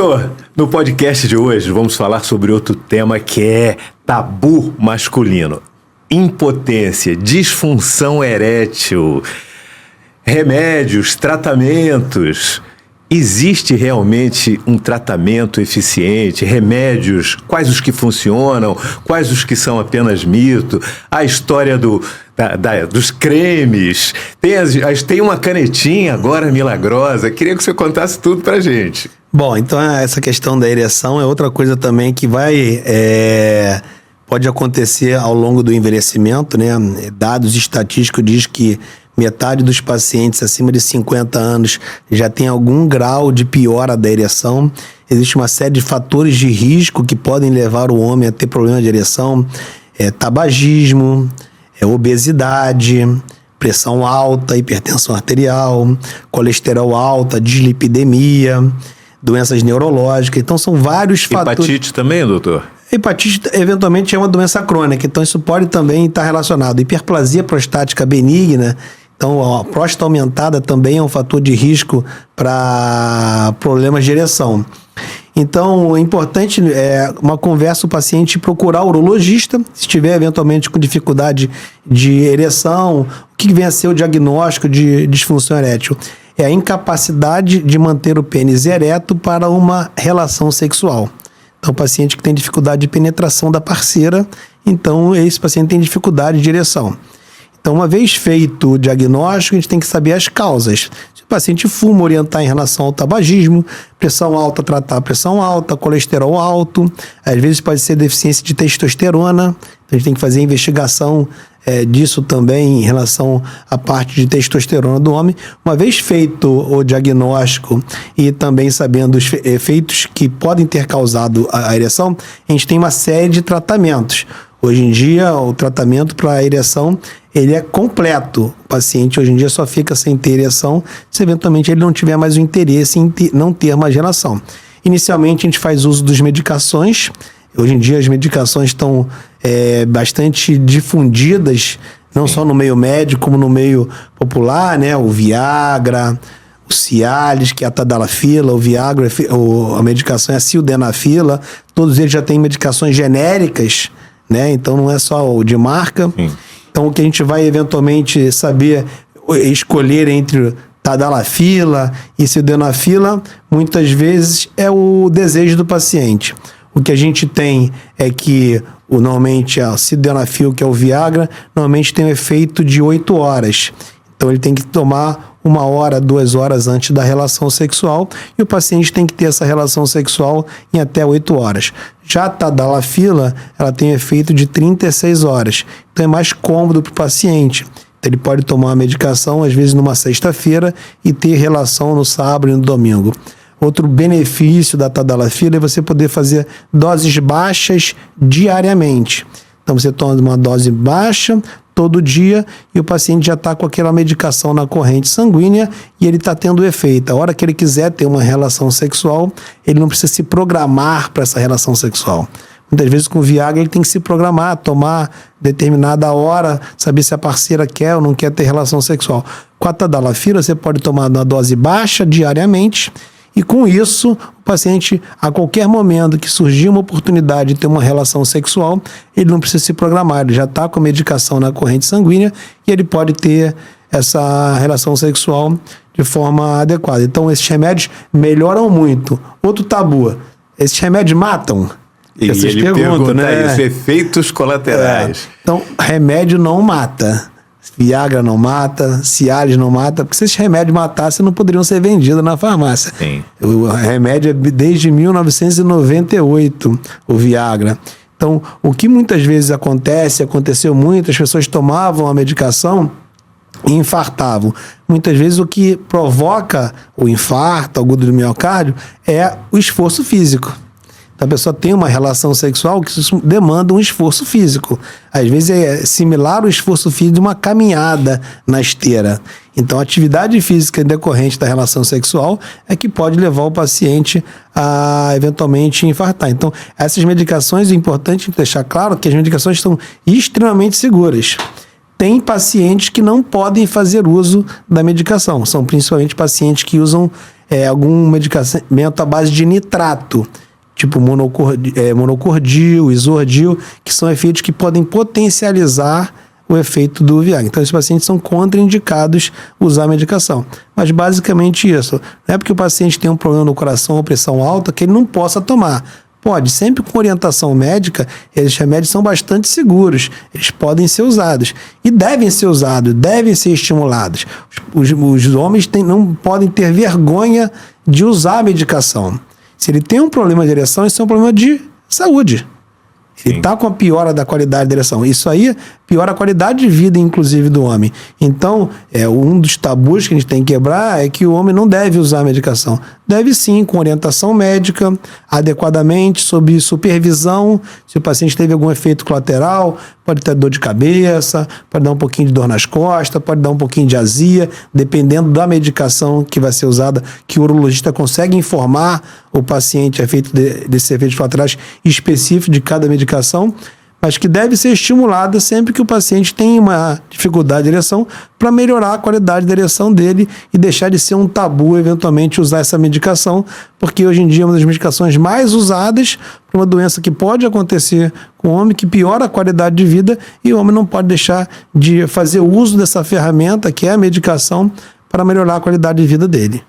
Doutor, no podcast de hoje vamos falar sobre outro tema que é tabu masculino. Impotência, disfunção erétil, remédios, tratamentos. Existe realmente um tratamento eficiente? Remédios? Quais os que funcionam? Quais os que são apenas mito? A história dos cremes. Tem uma canetinha agora milagrosa. Queria que você contasse tudo pra gente. Bom, então essa questão da ereção é outra coisa também que pode acontecer ao longo do envelhecimento, né? Dados estatísticos dizem que metade dos pacientes acima de 50 anos já tem algum grau de piora da ereção. Existe uma série de fatores de risco que podem levar o homem a ter problema de ereção. Tabagismo, obesidade, pressão alta, hipertensão arterial, colesterol alta, dislipidemia, doenças neurológicas. Então são vários fatores. Hepatite também, doutor? Hepatite, eventualmente, é uma doença crônica, então isso pode também estar relacionado. Hiperplasia prostática benigna, então a próstata aumentada também é um fator de risco para problemas de ereção. Então, é importante uma conversa, o paciente procurar o urologista, se estiver eventualmente com dificuldade de ereção. O que vem a ser o diagnóstico de disfunção erétil? É a incapacidade de manter o pênis ereto para uma relação sexual. Então, o paciente que tem dificuldade de penetração da parceira, então esse paciente tem dificuldade de ereção. Então, uma vez feito o diagnóstico, a gente tem que saber as causas. Se o paciente fuma, orientar em relação ao tabagismo, pressão alta, tratar a pressão alta, colesterol alto, às vezes pode ser deficiência de testosterona, então a gente tem que fazer a investigação disso também em relação à parte de testosterona do homem. Uma vez feito o diagnóstico e também sabendo os efeitos que podem ter causado a ereção, a gente tem uma série de tratamentos. Hoje em dia, o tratamento para a ereção, ele é completo. O paciente hoje em dia só fica sem ter ereção se eventualmente ele não tiver mais o interesse em não ter mais relação. Inicialmente, a gente faz uso das medicações. Hoje em dia, as medicações estão bastante difundidas, não só no meio médico, como no meio popular, né? O Viagra, o Cialis, que é a Tadalafila, o Viagra, a medicação é a Sildenafila. Todos eles já têm medicações genéricas, né? Então não é só o de marca. Sim. Então o que a gente vai eventualmente saber escolher entre Tadalafila e Sildenafila, muitas vezes é o desejo do paciente. O que a gente tem é que normalmente a Sildenafil, que é o Viagra, normalmente tem um efeito de 8 horas. Então ele tem que tomar 1 hora, 2 horas antes da relação sexual e o paciente tem que ter essa relação sexual em até 8 horas. Já a Tadalafila, ela tem um efeito de 36 horas. Então é mais cômodo para o paciente. Então ele pode tomar a medicação, às vezes numa sexta-feira, e ter relação no sábado e no domingo. Outro benefício da Tadalafila é você poder fazer doses baixas diariamente. Então você toma uma dose baixa todo dia e o paciente já está com aquela medicação na corrente sanguínea e ele está tendo efeito. A hora que ele quiser ter uma relação sexual, ele não precisa se programar para essa relação sexual. Muitas vezes com o Viagra ele tem que se programar, tomar determinada hora, saber se a parceira quer ou não quer ter relação sexual. Com a Tadalafila você pode tomar uma dose baixa diariamente. E com isso, o paciente, a qualquer momento que surgir uma oportunidade de ter uma relação sexual, ele não precisa se programar, ele já está com a medicação na corrente sanguínea e ele pode ter essa relação sexual de forma adequada. Então, esses remédios melhoram muito. Outro tabu, esses remédios matam? E ele pergunta, né? Isso, efeitos colaterais. Então, remédio não mata. Viagra não mata, Cialis não mata, porque se esses remédios matassem, não poderiam ser vendidos na farmácia. Sim. O remédio é desde 1998, o Viagra. Então, o que muitas vezes aconteceu muito, as pessoas tomavam a medicação e infartavam. Muitas vezes o que provoca o infarto agudo do miocárdio é o esforço físico. A pessoa tem uma relação sexual que demanda um esforço físico. Às vezes é similar ao esforço físico de uma caminhada na esteira. Então, a atividade física decorrente da relação sexual é que pode levar o paciente a eventualmente infartar. Então, essas medicações, é importante deixar claro que as medicações estão extremamente seguras. Tem pacientes que não podem fazer uso da medicação. São principalmente pacientes que usam algum medicamento à base de nitrato, tipo monocordil, isordil, que são efeitos que podem potencializar o efeito do Viagra. Então, esses pacientes são contraindicados usar a medicação. Mas, basicamente, isso. Não é porque o paciente tem um problema no coração ou pressão alta que ele não possa tomar. Pode, sempre com orientação médica, esses remédios são bastante seguros. Eles podem ser usados. E devem ser usados, devem ser estimulados. Os homens não podem ter vergonha de usar a medicação. Se ele tem um problema de ereção, isso é um problema de saúde. Ele está com a piora da qualidade da ereção. Isso aí piora a qualidade de vida, inclusive, do homem. Então, um dos tabus que a gente tem que quebrar é que o homem não deve usar a medicação. Deve sim, com orientação médica, adequadamente, sob supervisão. Se o paciente teve algum efeito colateral, pode ter dor de cabeça, pode dar um pouquinho de dor nas costas, pode dar um pouquinho de azia, dependendo da medicação que vai ser usada, que o urologista consegue informar o paciente a respeito desses efeitos colaterais específicos de cada medicação, mas que deve ser estimulada sempre que o paciente tem uma dificuldade de ereção para melhorar a qualidade da ereção dele e deixar de ser um tabu, eventualmente, usar essa medicação, porque hoje em dia é uma das medicações mais usadas para uma doença que pode acontecer com o homem, que piora a qualidade de vida, e o homem não pode deixar de fazer uso dessa ferramenta, que é a medicação, para melhorar a qualidade de vida dele.